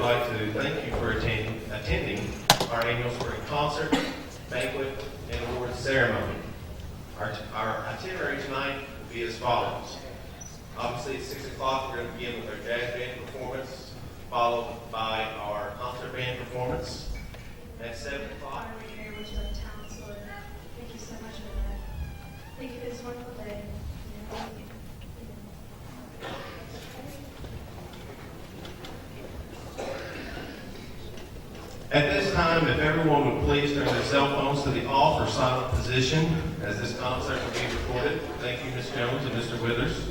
like to thank you for attending our annual spring concert, banquet, and awards ceremony. Our itinerary tonight will be as follows. Obviously, at 6 o'clock, we're going to begin with our jazz band performance, followed by our concert band performance. At 7 o'clock. Thank you so much for that. Thank you for this wonderful day. At this time, if everyone would please turn their cell phones to the off or silent position, as this concert will be recorded. Thank you, Ms. Jones and Mr. Withers.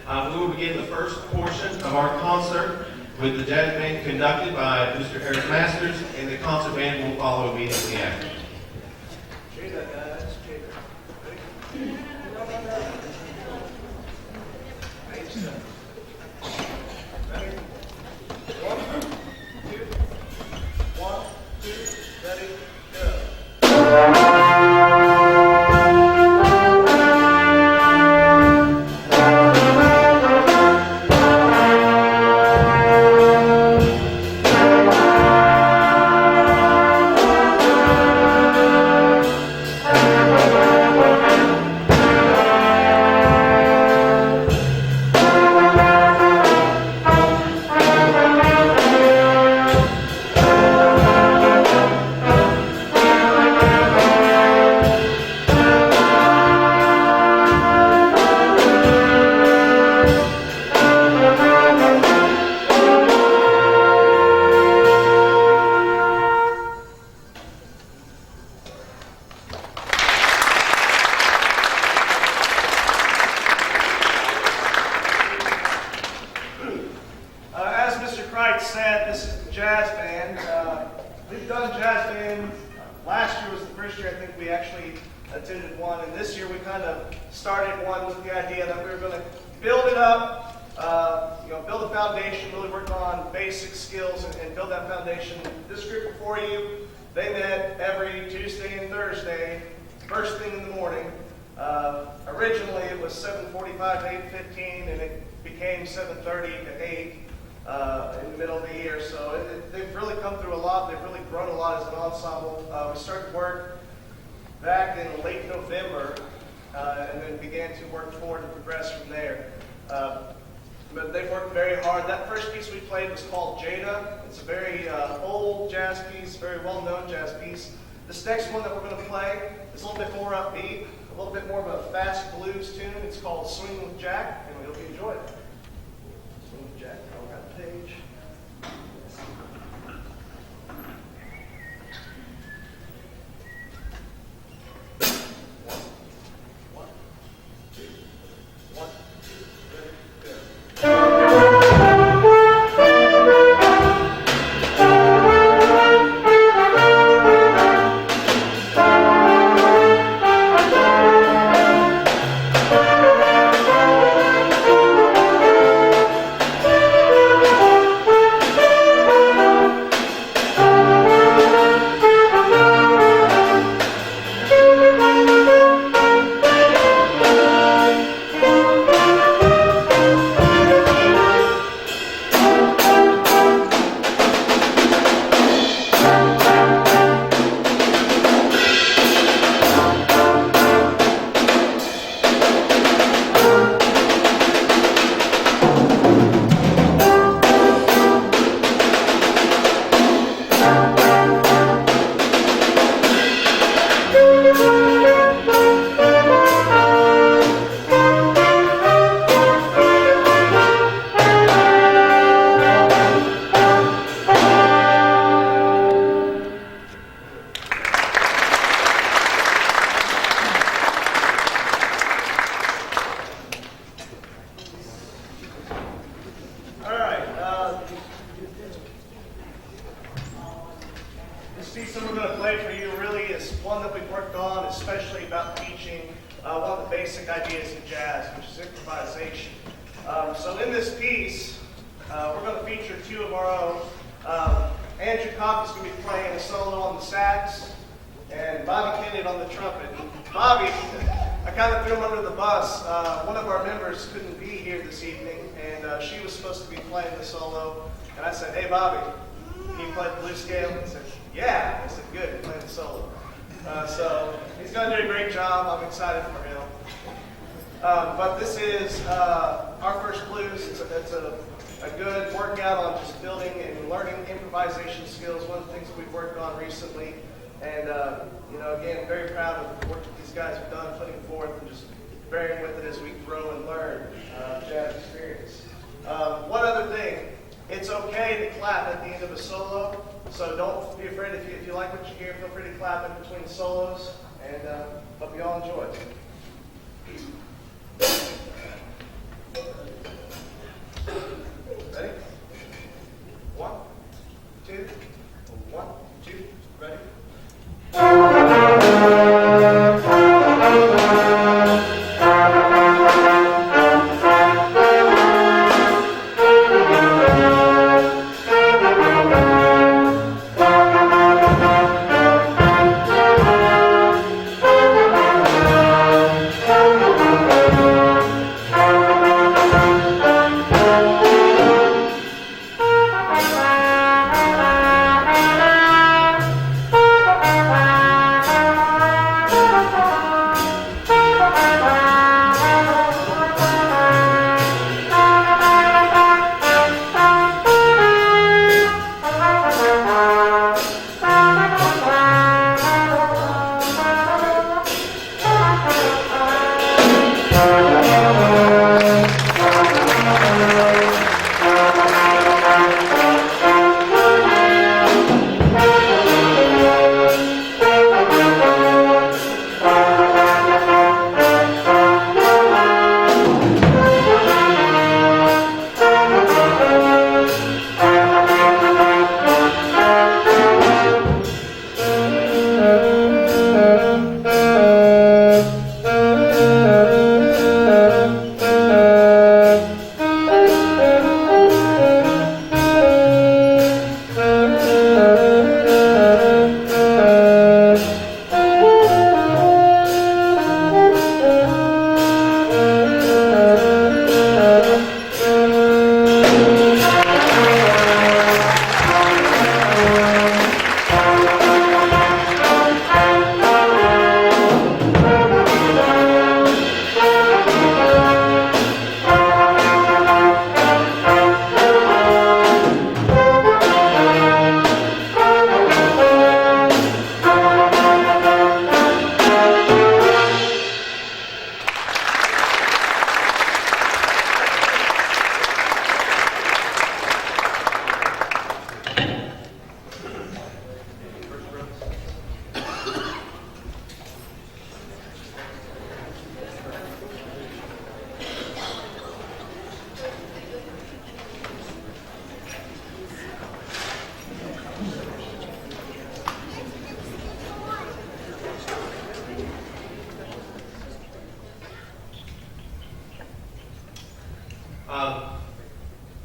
We will begin the first portion of our concert with the jazz band conducted by Mr. Eric Masters, and the concert band will follow immediately after. Originally it was 7:45 to 8:15, and it became 7:30 to 8 in the middle of the year. So they've really come through a lot. They've really grown a lot as an ensemble. We started work back in late November, and then began to work forward and progress from there. But they've worked very hard. That first piece we played was called Jada. It's a very old jazz piece, very well-known jazz piece. This next one that we're going to play is a little bit more upbeat, a little bit more of a fast blues tune. It's called Swing with Jack, and we hope you enjoy it. Swing with Jack, all around the page. One, two, one, two, three, go. And Bobby Kennedy on the trumpet. Bobby I kind of threw him under the bus. One of our members couldn't be here this evening, and she was supposed to be playing the solo. And I said, "Hey, Bobby, can you play the blues scale?" And he said, "Yeah." I said, "Good, you're playing the solo." So he's going to do a great job. I'm excited for him. But this is our first blues. It's a good workout on just building and learning improvisation skills. One of the things that we've worked on recently. And, again, very proud of the work that these guys have done, putting forth and just bearing with it as we grow and learn jazz experience. One other thing, it's okay to clap at the end of a solo, so don't be afraid. If you like what you hear, feel free to clap in between solos, and hope you all enjoy. Ready? 1, 2, 1, 2, ready?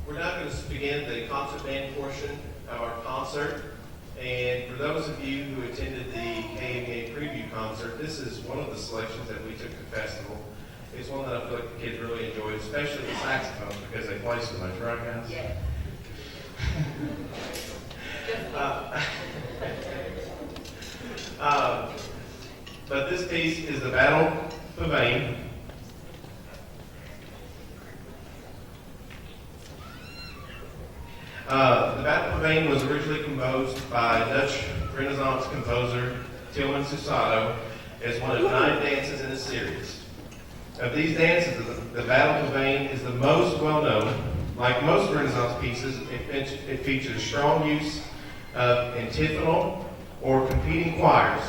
We're now going to begin the concert band portion of our concert. And for those of you who attended the KMA preview concert, this is one of the selections that we took to the festival. It's one that I feel like the kids really enjoyed, especially the saxophones, because they play so much, right, guys? Yeah. But this piece is the Battle Pavane. The Battle Pavane was originally composed by Dutch Renaissance composer Tilman Susato as one of 9 dances in the series. Of these dances, the Battle Pavane is the most well-known. Like most Renaissance pieces, it features strong use of antiphonal or competing choirs.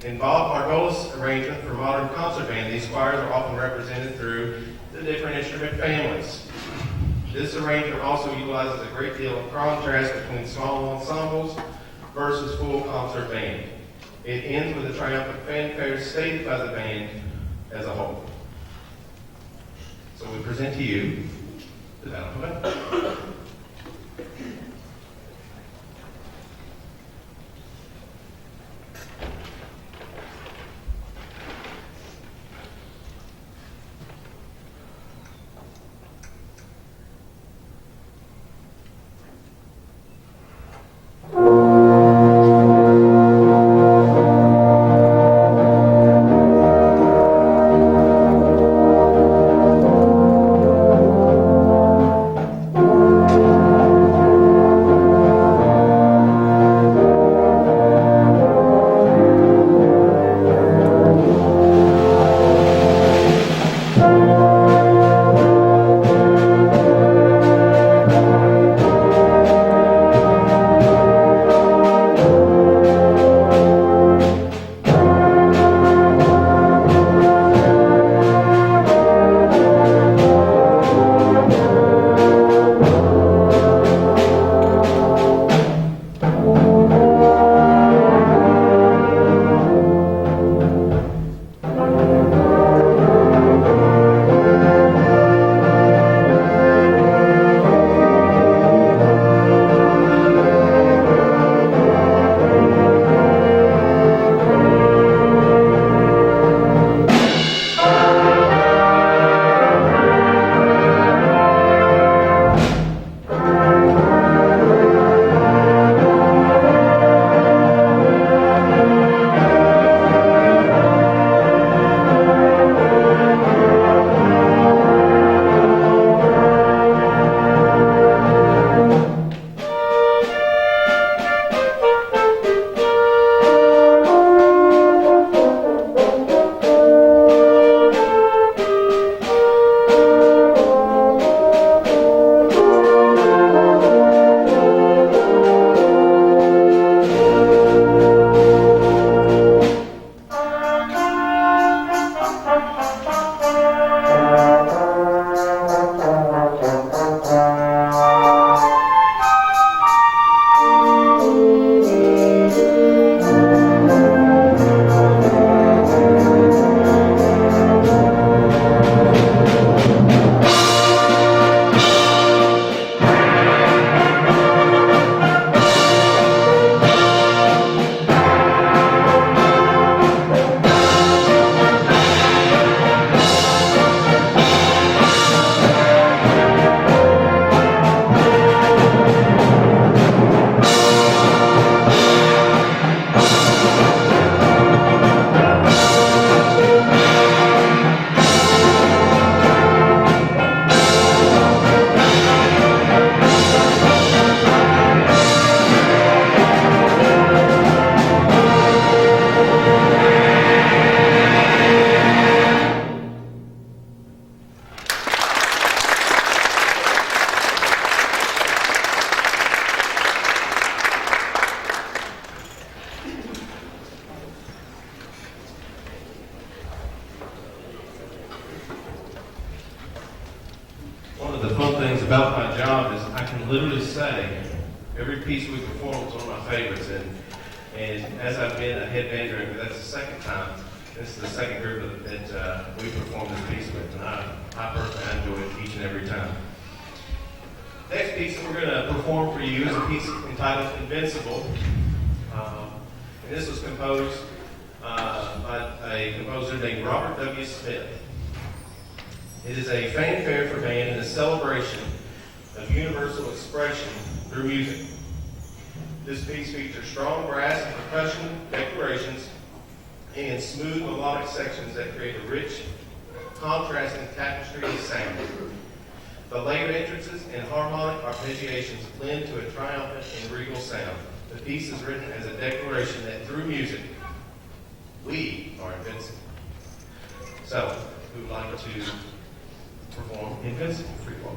In Bob Margolis' arrangement for modern concert band, these choirs are often represented through the different instrument families. This arrangement also utilizes a great deal of contrast between small ensembles versus full concert band. It ends with a triumphant fanfare stated by the band as a whole. So we present to you the Battle Pavane. Every piece we performed was one of my favorites, and as I've been a head band director, that's the second time. This is the second group that we performed this piece with, and I personally enjoy it each and every time. Next piece that we're going to perform for you is a piece entitled Invincible. And this was composed by a composer named Robert W. Smith. It is a fanfare for band and a celebration of universal expression through music. This piece features strong brass and percussion declarations and smooth melodic sections that create a rich, contrasting tapestry of sound. The layered entrances and harmonic arpeggiations blend to a triumphant and regal sound. The piece is written as a declaration that through music, we are invincible. So, who would like to perform Invincible for you all?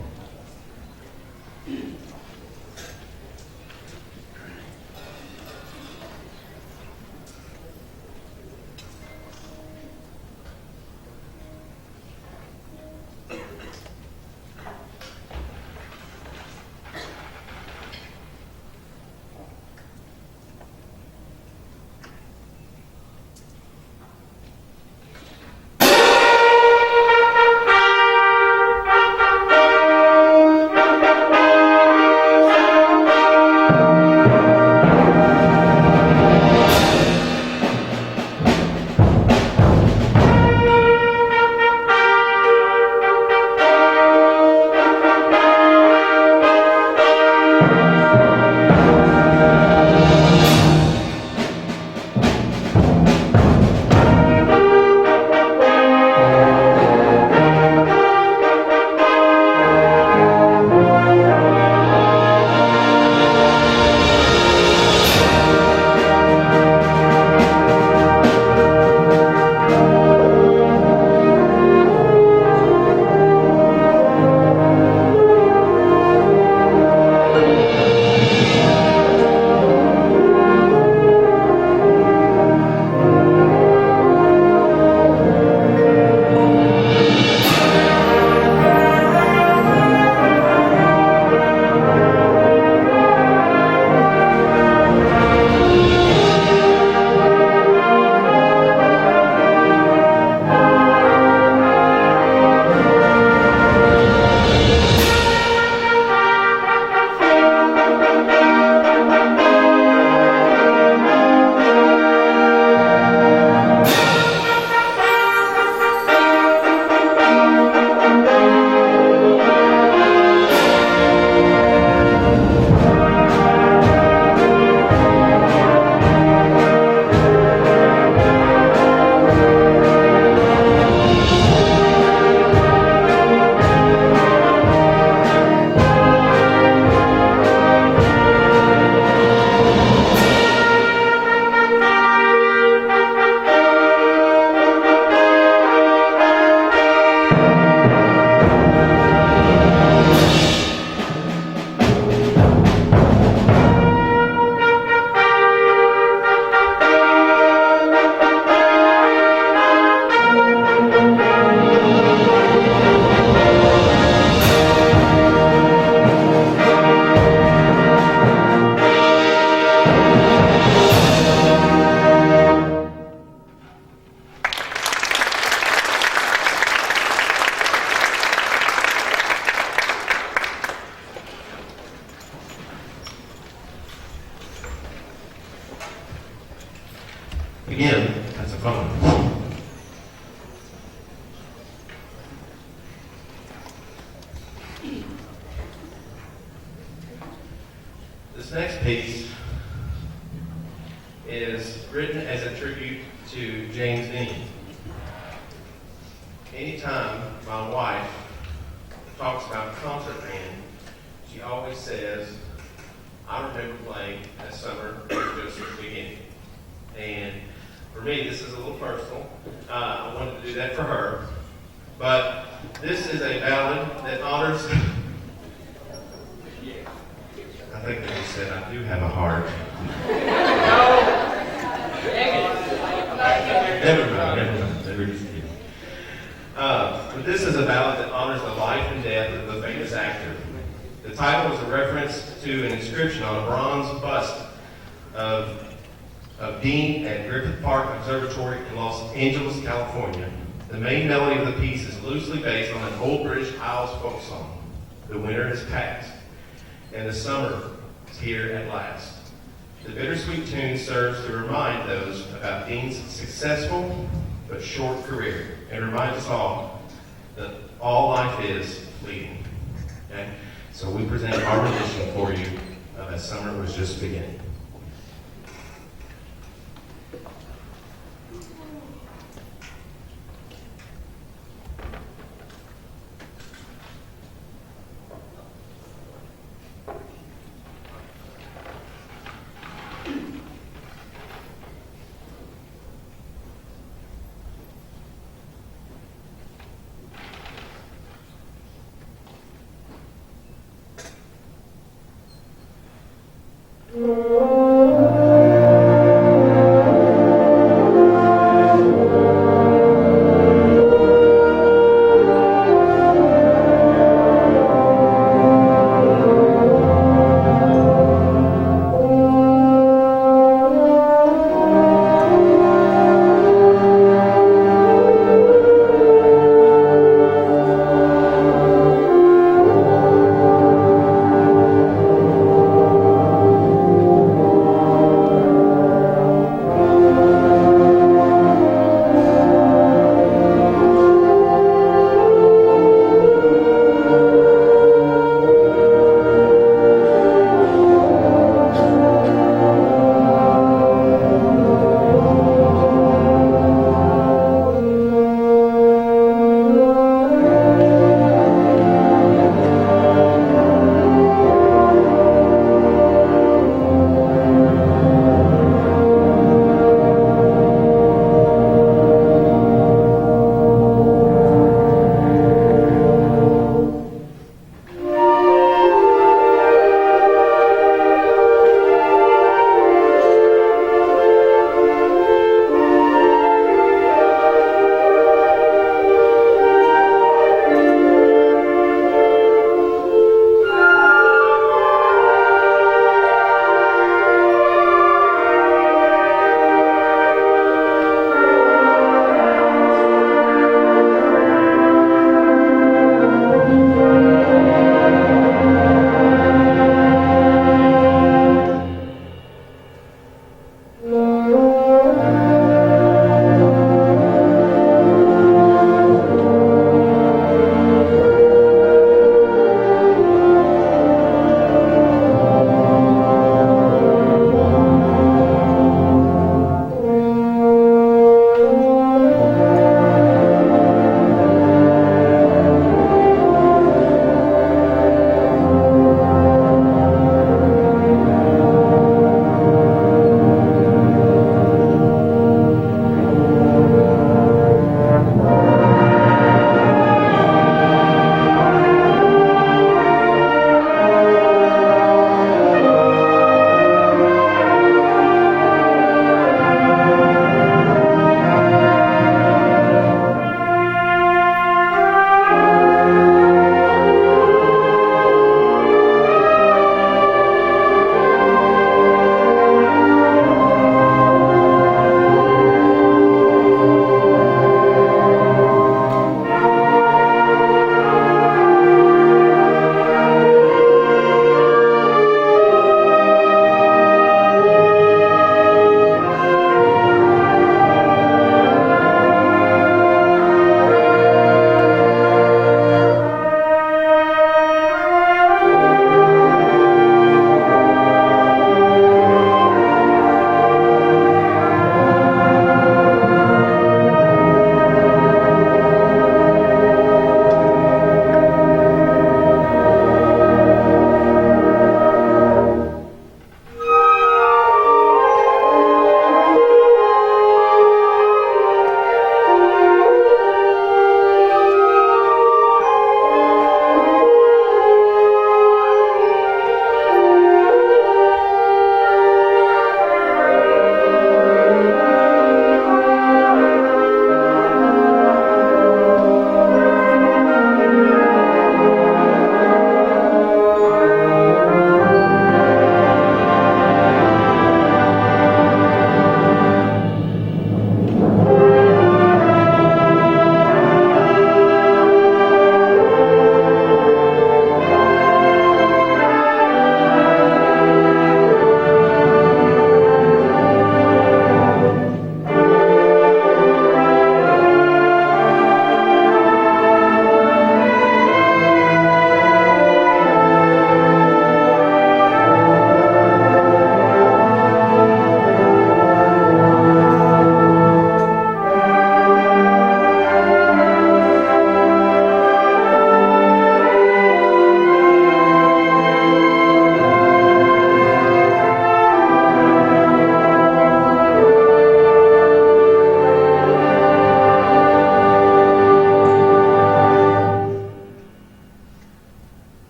Again, that's a fun one. This next piece is written as a tribute to James Dean. Anytime my wife talks about concert band, she always says, I remember playing that summer just at the beginning. And for me, this is a little personal. I wanted to do that for her. But this is a ballad that honors... I think they just said I do have a heart. Never mind. They were just kidding. But this is a ballad that honors the life and death of the famous actor The title is a reference to an inscription on a bronze bust of Dean at Griffith Park Observatory in Los Angeles, California. The main melody of the piece is loosely based on an old British Isles folk song. The winter has passed, and the summer is here at last. The bittersweet tune serves to remind those about Dean's successful but short career, and reminds us all that all life is fleeting. Okay? So we present our rendition for you of As Summer Was Just Beginning.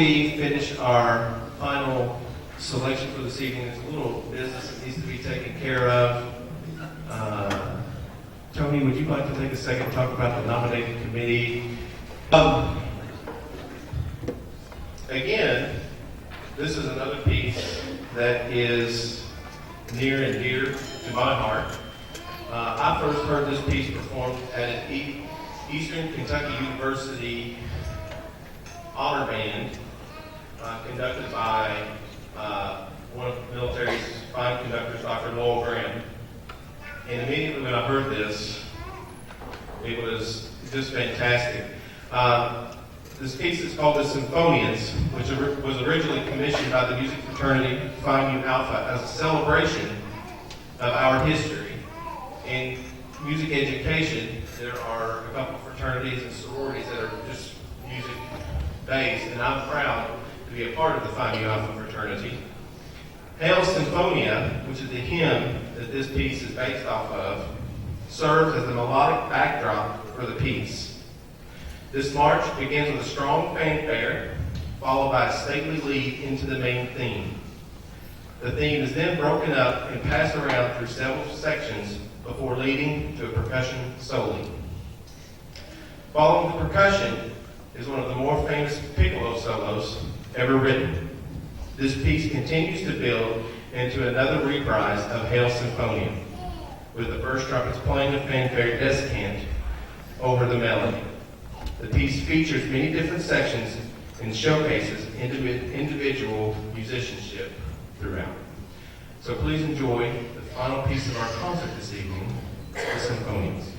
we finish our final selection for this evening, there's a little business that needs to be taken care of. Tony, would you like to take a second to talk about the nominating committee? Again, this is another piece that is near and dear to my heart. I first heard this piece performed at an Eastern Kentucky University honor band conducted by one of the military's fine conductors, Dr. Lowell Graham. And immediately when I heard this, it was just fantastic. This piece is called The Symphonians, which was originally commissioned by the music fraternity Phi Mu Alpha as a celebration of our history. In music education, there are a couple of fraternities and sororities that are just music based, and I'm proud to be a part of the Phi Mu Alpha fraternity. Hail Symphonia, which is the hymn that this piece is based off of, serves as the melodic backdrop for the piece. This march begins with a strong fanfare, followed by a stately lead into the main theme. The theme is then broken up and passed around through several sections before leading to a percussion solo. Following the percussion is one of the more famous piccolo solos ever written. This piece continues to build into another reprise of Hail Symphonia, with the first trumpets playing a fanfare descant over the melody. The piece features many different sections and showcases individual musicianship throughout. So please enjoy the final piece of our concert this evening, the Symphonians.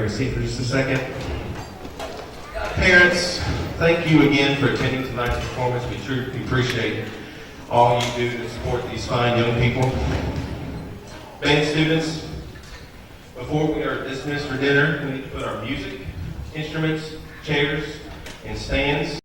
a seat for just a second. Parents, thank you again for attending tonight's performance. We truly appreciate all you do to support these fine young people. Band students, before we are dismissed for dinner, we need to put our music, instruments, chairs, and stands